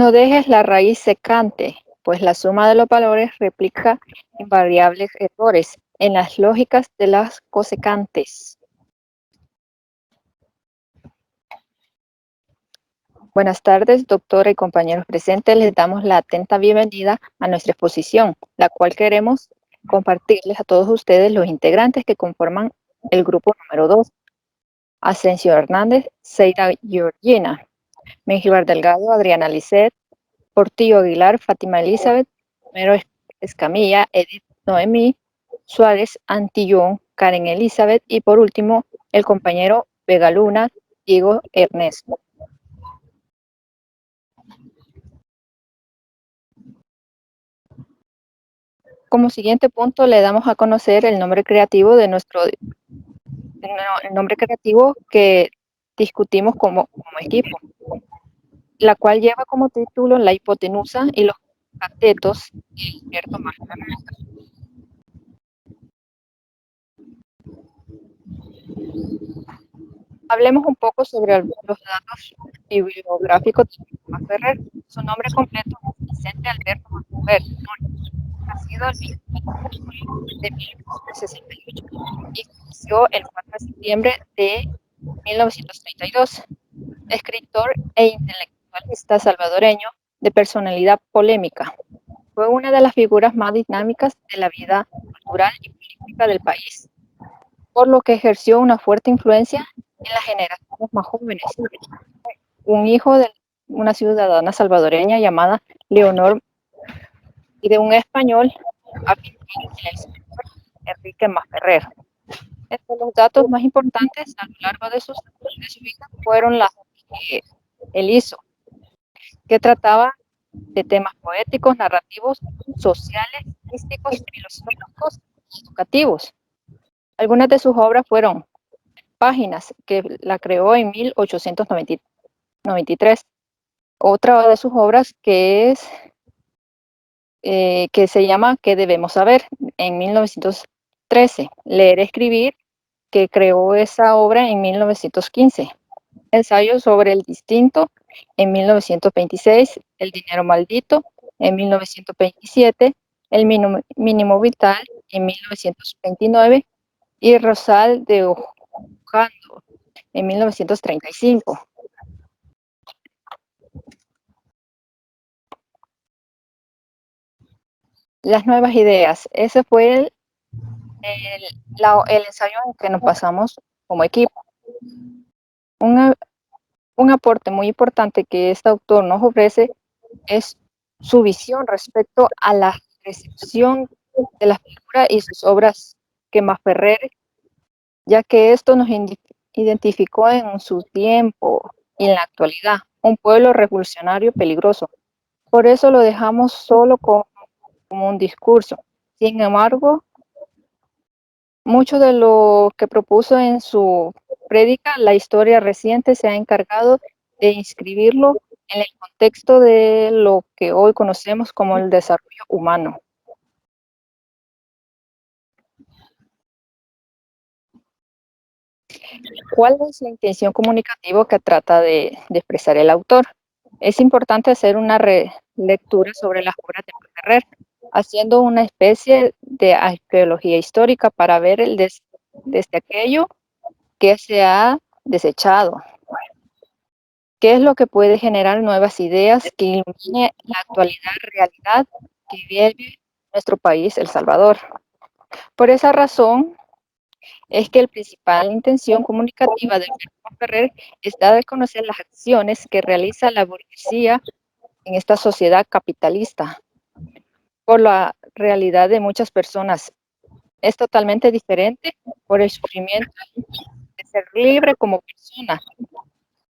No dejes la raíz secante, pues la suma de los valores replica invariables errores en las lógicas de las cosecantes. Buenas tardes, doctora y compañeros presentes. Les damos la atenta bienvenida a nuestra exposición, la cual queremos compartirles a todos ustedes los integrantes que conforman el grupo número 2. Asensio Hernández, Seida Georgina, Mengibar Delgado, Adriana Lisset, Portillo Aguilar, Fátima Elizabeth, Mero Escamilla, Edith Noemí, Suárez Antillón, Karen Elizabeth y por último el compañero Vega Luna, Diego Ernesto. Como siguiente punto le damos a conocer el nombre creativo de el nombre creativo que discutimos como equipo, la cual lleva como título La hipotenusa y los catetos y el cierto más. Hablemos un poco sobre los datos bibliográficos de Tomás Ferrer. Su nombre completo es Vicente Alberto Ferrer, nacido el 25 de julio de 1968 y falleció el 4 de septiembre de 1932. Escritor e intelectualista salvadoreño de personalidad polémica. Fue una de las figuras más dinámicas de la vida cultural y política del país, por lo que ejerció una fuerte influencia en las generaciones más jóvenes. Un hijo de una ciudadana salvadoreña llamada Leonor y de un español afincado en el sector Enrique Masferrer. Entre los datos más importantes a lo largo de su vida fueron las que él hizo, que trataba de temas poéticos, narrativos, sociales, místicos, filosóficos y educativos. Algunas de sus obras fueron Páginas, que la creó en 1893. Otra de sus obras que se llama ¿Qué debemos saber? En 1913. Leer, escribir, que creó esa obra en 1915. Ensayo sobre el distinto en 1926. El dinero maldito en 1927. El mínimo vital en 1929. Y Rosal de Ojando en 1935. Las nuevas ideas. Ese fue el ensayo en que nos pasamos como equipo. Un aporte muy importante que este autor nos ofrece es su visión respecto a la recepción de la figura y sus obras que Masferrer, ya que esto nos identificó en su tiempo y en la actualidad, un pueblo revolucionario peligroso. Por eso lo dejamos solo como un discurso. Sin embargo, mucho de lo que propuso en su prédica, la historia reciente se ha encargado de inscribirlo en el contexto de lo que hoy conocemos como el desarrollo humano. ¿Cuál es la intención comunicativa que trata de expresar el autor? Es importante hacer una lectura sobre las obras de Ferrer, haciendo una especie de arqueología histórica para ver desde aquello que se ha desechado. ¿Qué es lo que puede generar nuevas ideas que ilumine la actualidad realidad que vive nuestro país, El Salvador? Por esa razón es que la principal intención comunicativa del Grupo Ferrer es dar a conocer las acciones que realiza la burguesía en esta sociedad capitalista por la realidad de muchas personas. Es totalmente diferente por el sufrimiento de ser libre como persona,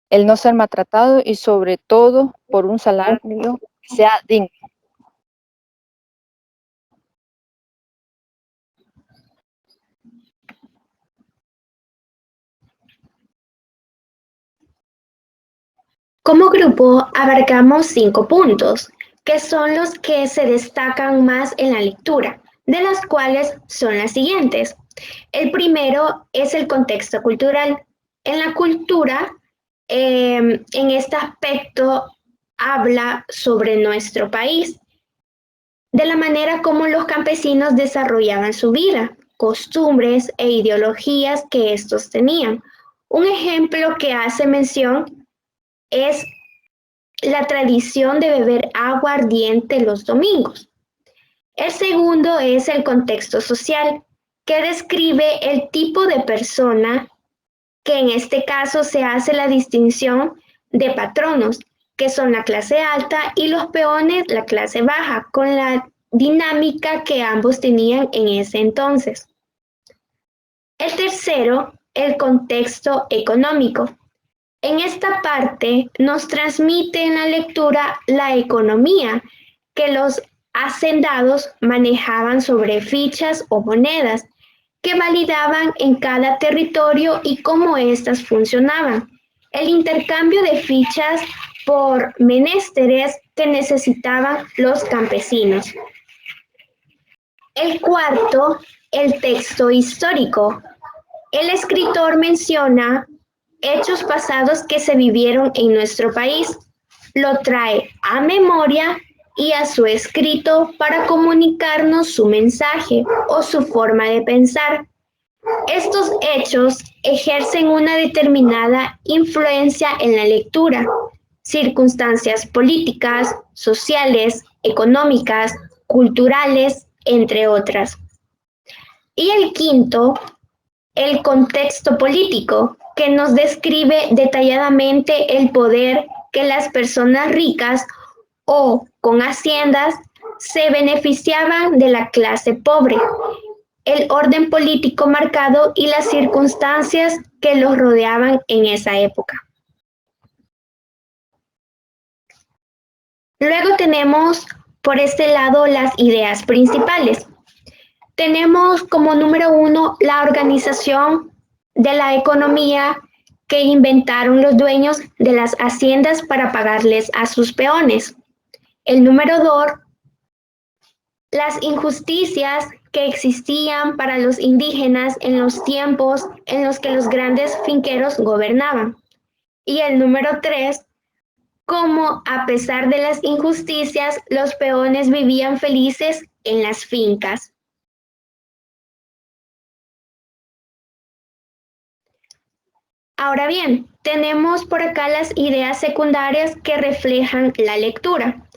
el no ser maltratado y sobre todo por un salario que sea digno. Como grupo abarcamos 5 puntos, que son los que se destacan más en la lectura, de las cuales son las siguientes. El primero es el contexto cultural. En la cultura, en este aspecto, habla sobre nuestro país, de la manera como los campesinos desarrollaban su vida, costumbres e ideologías que estos tenían. Un ejemplo que hace mención es la tradición de beber agua ardiente los domingos. El segundo es el contexto social, que describe el tipo de persona, que en este caso se hace la distinción de patronos, que son la clase alta, y los peones, la clase baja, con la dinámica que ambos tenían en ese entonces. El tercero, el contexto económico. En esta parte nos transmite en la lectura la economía que los hacendados manejaban sobre fichas o monedas que validaban en cada territorio y cómo éstas funcionaban. El intercambio de fichas por menesteres que necesitaban los campesinos. El cuarto, el texto histórico. El escritor menciona hechos pasados que se vivieron en nuestro país, lo trae a memoria y a su escrito para comunicarnos su mensaje o su forma de pensar. Estos hechos ejercen una determinada influencia en la lectura, circunstancias políticas, sociales, económicas, culturales, entre otras. Y el quinto, el contexto político, que nos describe detalladamente el poder que las personas ricas o con haciendas se beneficiaban de la clase pobre, el orden político marcado y las circunstancias que los rodeaban en esa época. Luego tenemos por este lado las ideas principales. Tenemos como número 1 la organización de la economía que inventaron los dueños de las haciendas para pagarles a sus peones. El número 2, las injusticias que existían para los indígenas en los tiempos en los que los grandes finqueros gobernaban. Y el número 3, cómo a pesar de las injusticias, los peones vivían felices en las fincas. Ahora bien, tenemos por acá las ideas secundarias que reflejan la lectura.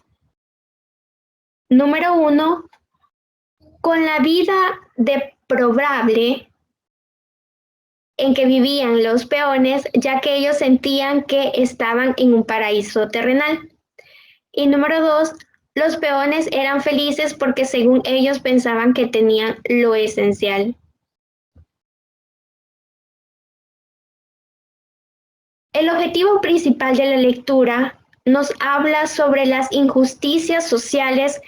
Número 1, con la vida deplorable en que vivían los peones, ya que ellos sentían que estaban en un paraíso terrenal. Y número 2, los peones eran felices porque según ellos pensaban que tenían lo esencial. El objetivo principal de la lectura nos habla sobre las injusticias sociales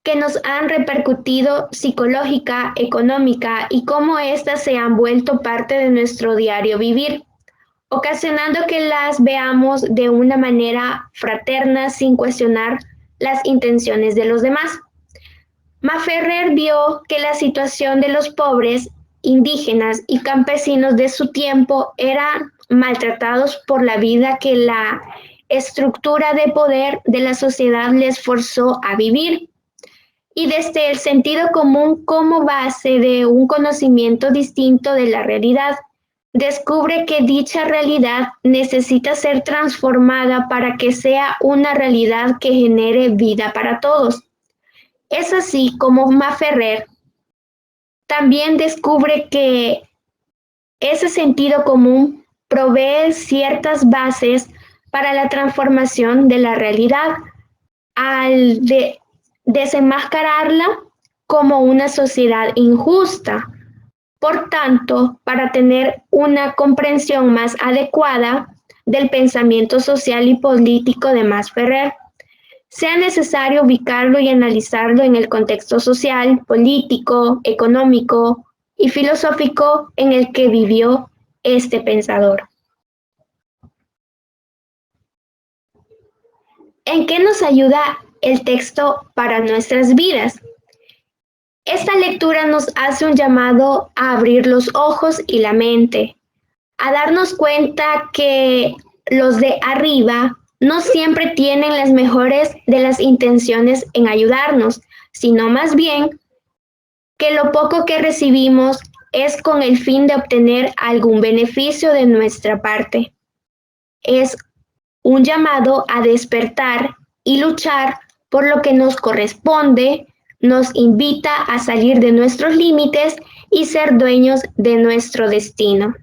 que nos han repercutido psicológica, económica y cómo éstas se han vuelto parte de nuestro diario vivir, ocasionando que las veamos de una manera fraterna sin cuestionar las intenciones de los demás. Maferrer vio que la situación de los pobres, indígenas y campesinos de su tiempo era maltratados por la vida que la estructura de poder de la sociedad les forzó a vivir, y desde el sentido común como base de un conocimiento distinto de la realidad, descubre que dicha realidad necesita ser transformada para que sea una realidad que genere vida para todos. Es así como Maferrer también descubre que ese sentido común provee ciertas bases para la transformación de la realidad al desenmascararla como una sociedad injusta. Por tanto, para tener una comprensión más adecuada del pensamiento social y político de Maferrer, sea necesario ubicarlo y analizarlo en el contexto social, político, económico y filosófico en el que vivió este pensador. ¿En qué nos ayuda el texto para nuestras vidas? Esta lectura nos hace un llamado a abrir los ojos y la mente, a darnos cuenta que los de arriba no siempre tienen las mejores de las intenciones en ayudarnos, sino más bien que lo poco que recibimos es con el fin de obtener algún beneficio de nuestra parte. Es un llamado a despertar y luchar por lo que nos corresponde, nos invita a salir de nuestros límites y ser dueños de nuestro destino.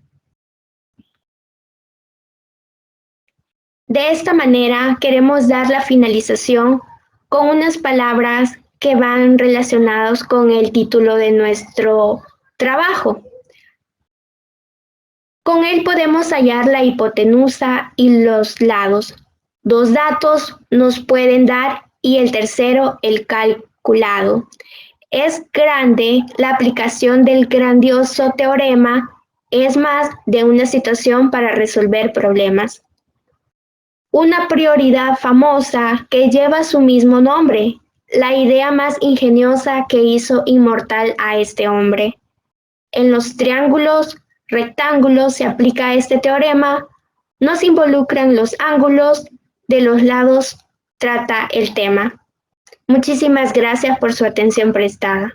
De esta manera queremos dar la finalización con unas palabras que van relacionados con el título de nuestro trabajo. Con él podemos hallar la hipotenusa y los lados. 2 datos nos pueden dar y el tercero el calculado. Es grande la aplicación del grandioso teorema, es más de una situación para resolver problemas. Una prioridad famosa que lleva su mismo nombre, la idea más ingeniosa que hizo inmortal a este hombre. En los triángulos, rectángulos se aplica este teorema, no se involucran los ángulos, de los lados trata el tema. Muchísimas gracias por su atención prestada.